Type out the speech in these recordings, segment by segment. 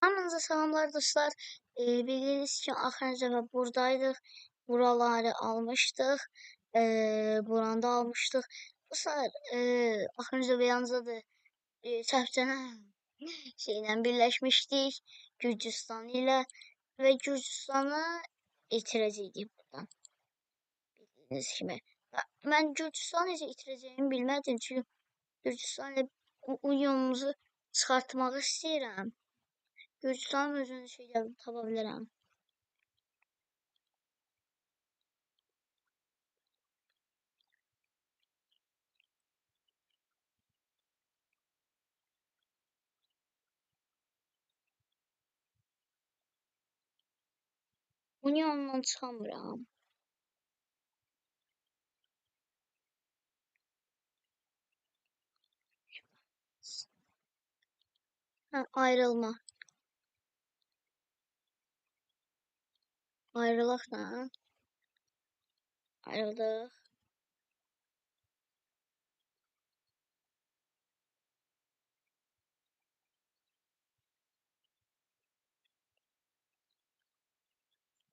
Hamınıza salamlar dostlar. Bildiğiniz için axırıncı dəfə buradaydık. Buraları almışdıq. Buranı da almışdıq. Bu sefer axırıncı dəfə yalnızca Səhvcənə şeylə birləşmişdik. Gürcüstan ilə və Gürcüstanı itirəcəydik buradan. Bildiyiniz kimi. Mən Gürcüstanı necə itirəcəyimi bilmədim. Çünki Gürcüstan ilə unionumuzu çıxartmaq istəyirəm. Gürcüstanın özünü şeylə tapa bilərəm. Uniondan çıxamıram. Ayrılma. Ayrılaq da. Ayrıldıq.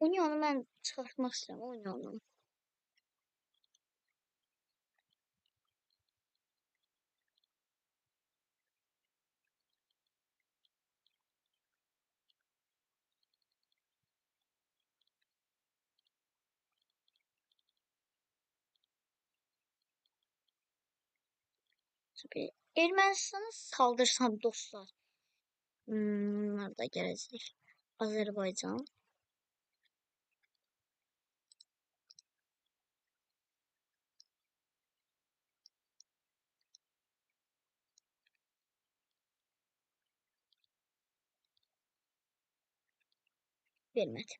Unionu mən çıxartmaq istəyirəm. Unionu. Tabii. Ermənistan'a saldırsam dostlar. Nerede gələcək? Azərbaycan. Vermədi.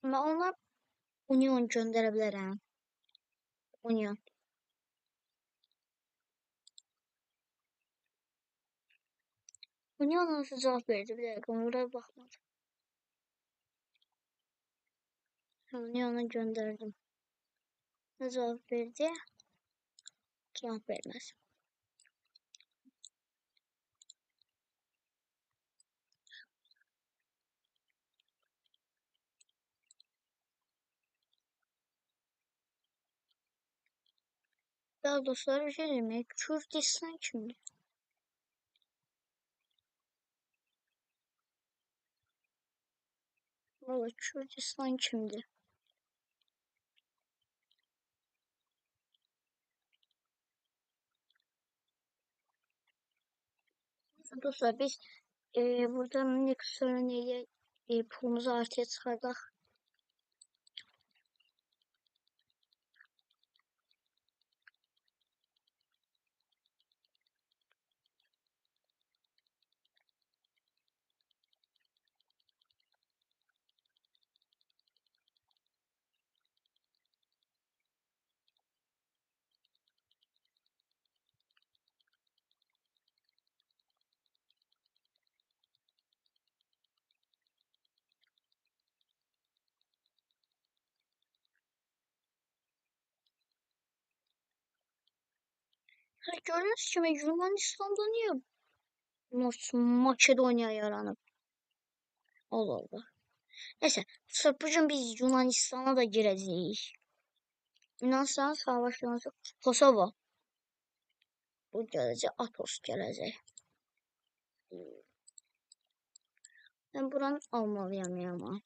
Amma onlar Union göndərə bilərəm. Union. Union nasıl cavab verdi? Bir dakika oraya bakmadım. Union'a gönderdim. Ne cevap verdi? Cevap vermez. Ya dostlar bir şey demek. Kürdistan kimdi? Valla Kürdistan kimdi? Dostlar biz burada Nexon'a pulumuzu artıya çıxardaq. Gördüğünüz gibi Yunanistan'da niye Makedonya yaranıp? Allah Allah. Neyse, bugün biz Yunanistan'a da gireceğiz. Yunanistan savaşlarımızı Kosova. Bu gelecek, Atos gelecek. Ben buranı almalıyım ama.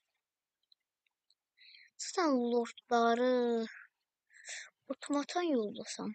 Zaten lordları otomatan yollasam.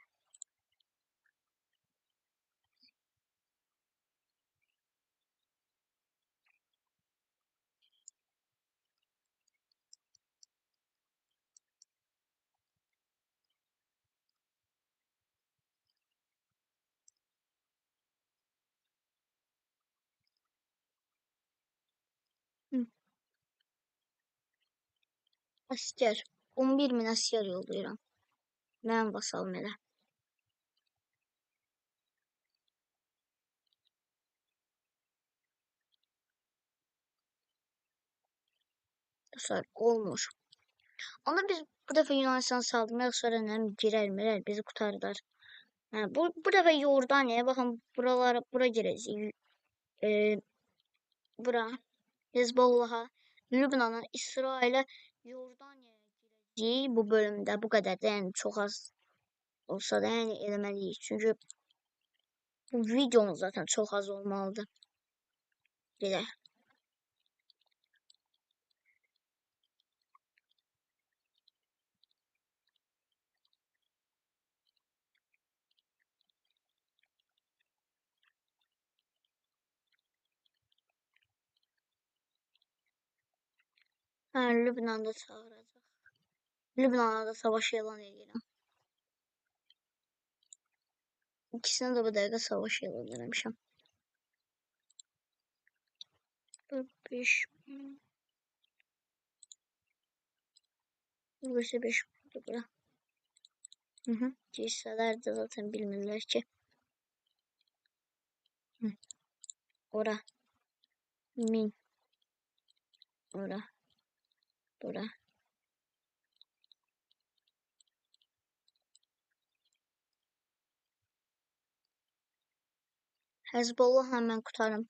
Asker. 11.000 asker yollayıram. Mənim vasalım elə. Dostlar olmur. Ama biz bu defa Yunanistan saldırmaya sonra girer bizi kurtarırlar. Yani bu defa Yordanya bakın bura gireceğiz. Bura Hezbollah'a, Lübnan'a, İsrail'e, Yordanya'ya gireceğiz bu bölümde. Bu kadar da yani çok az olsa da yani eləmeliyiz. Çünkü bu videomuz zaten çok az olmalıdır. Bir de. Ha, Lübnan'da çağıracaq. Lübnan'a da savaş elan edirəm. İkisine de bu dəqiqə savaş elan eləmişəm. 5 Burası 5 oldu bura. Girseler de zaten bilmirlər ki. Ora. 1000. Ora. Bura. Hezbollahla mən qutarım.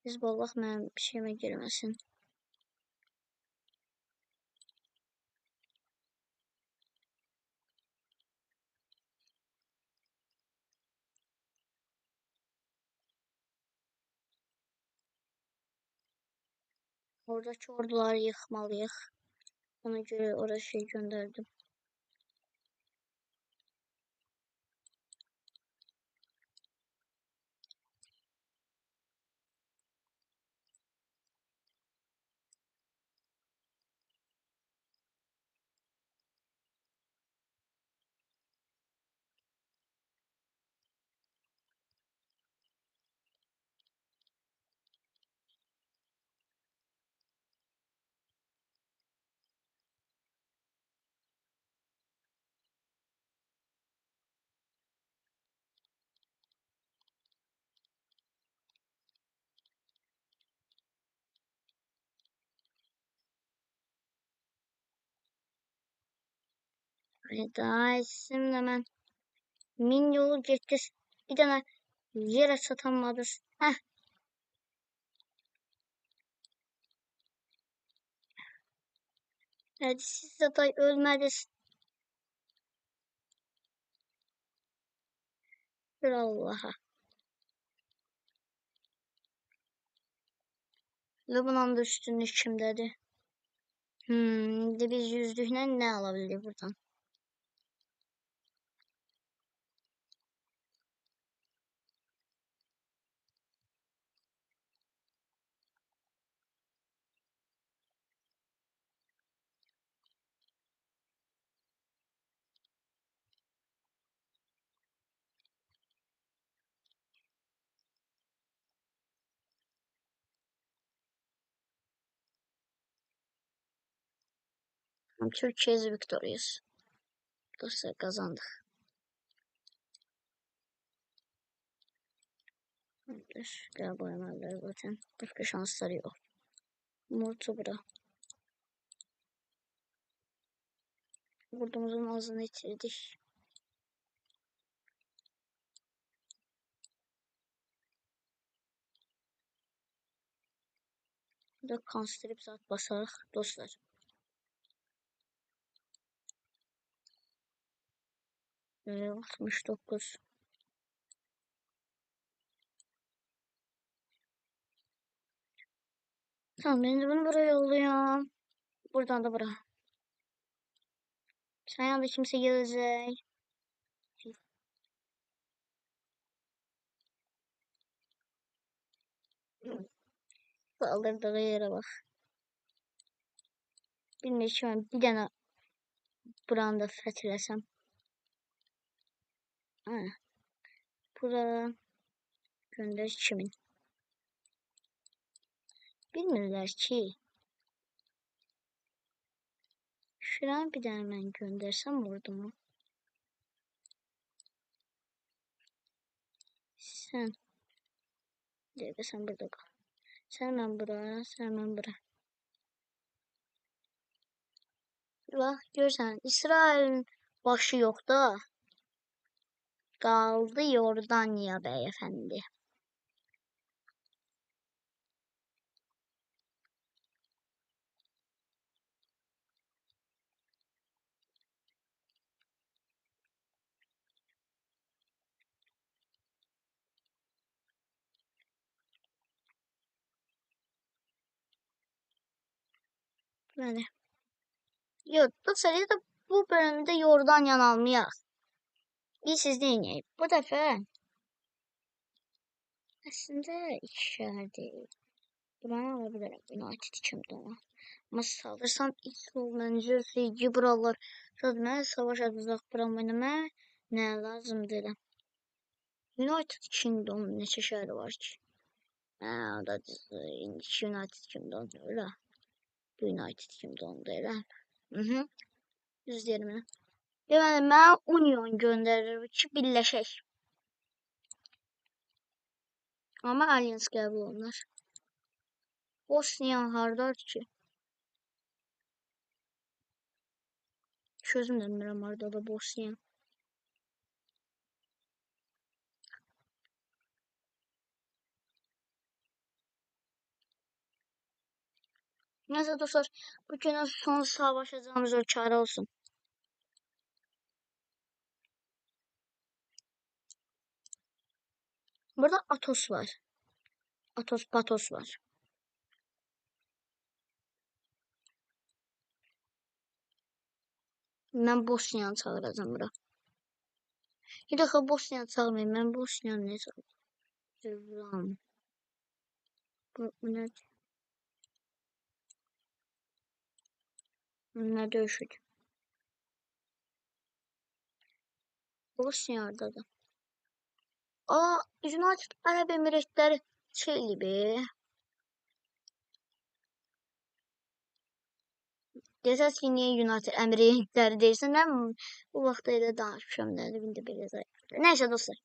Hezbollah mənim bir şeyimə girməsin. Oradaki orduları yıkmalıyıq. Ona göre oraya şey gönderdim. Daha isimle ben min yolu geçti. Bir tane yere satamadı. Heh. Hadi siz zaten ölmediniz. Bir Allah'a. Lübnan'da üstünlük kimdədir? De biz yüzlüklə ne alabiliriz buradan? Türkiye'yiz victorious. Dostlar kazandık. Gel boyamalar zaten. Başka şansları yok. Murtu bura. Vurduğumuzun ağzını itirdik. Burada kanstrip saat basarıq dostlar. Böyle 69. Tamam ben de bunu buraya yolluyorum. Buradan da buraya. Sen yanında kimse gelecek. Saldırdığı yere bak. Bilmiyorum şu an bir tane buranı da fethetsem. Ha. Bura gönder kimin? Bilmirlər ki. Şuran bir tane ben göndersem vurdu mu? Sen. Sen burada kal. Sen ben bura, sen ben bura. Bak görürsən, İsrailin başı yox da, qaldı Yordaniya bəyəfəndi. Bəli. Yox, dostlar, ya da bu bölümdə Yordaniyanı almayaq. Siz deyinək. Bu dəfə əslində iki şəhər deyil. Buranı ala bilərəm. United kimdə ona. Amma salırsam ilk ol məncə sevgi buralar. Söz mənə savaş atacaq buram oynamaya. Nə lazımdır elə. United Kingdom neçə şəhəri var ki? O da indiki United Kingdom öyle. Bu United Kingdom'da elə. Düz deyirəm mən. Yəni mən Union göndərir ki, birləşək. Amma Alliance qəbul olunur. Bosniya hardadır ki? Sözüm də bilmirəm hardadır Bosniya. Neyse dostlar, bu günün son savaşacağımız ölkələr olsun. Burada Atos var. Atos Patos var. Mən Bosniyanı çağıracağım bura. Bir dəxə Bosniyanı çağırmayayım. Mən Bosniyanı ne çağıracağım? Bu nədir? Nə döyüşüdür? Bosniya hardadır? United Arab Emirlikləri şeyli be. Desəz ki, niyə United Əmirlikləri deyirsən? Mən bu vaxtda elə danışmışam. Nədir belə zayıf. Neyse dostlar.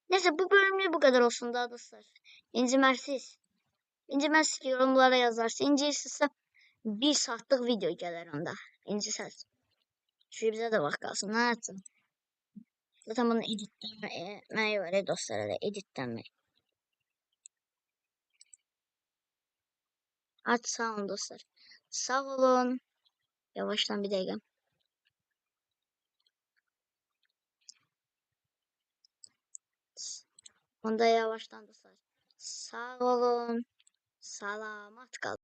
Neyse bu bölümlük bu kadar olsun daha dostlar. İncimərsiniz. İncimərsiniz yorumlara yazarsınız. İnciyirsinizsə 1 saatlıq video gələr onda. İncirsəz. Çünki bizə də vaxt qalsın. Nə yapsın? Zaten bunu editləmək var dostlar. Editləmək. Hadi sağ olun dostlar. Sağ olun. Yavaştan bir dakika. Onda yavaştan dostlar. Sağ olun. Salamat kalın.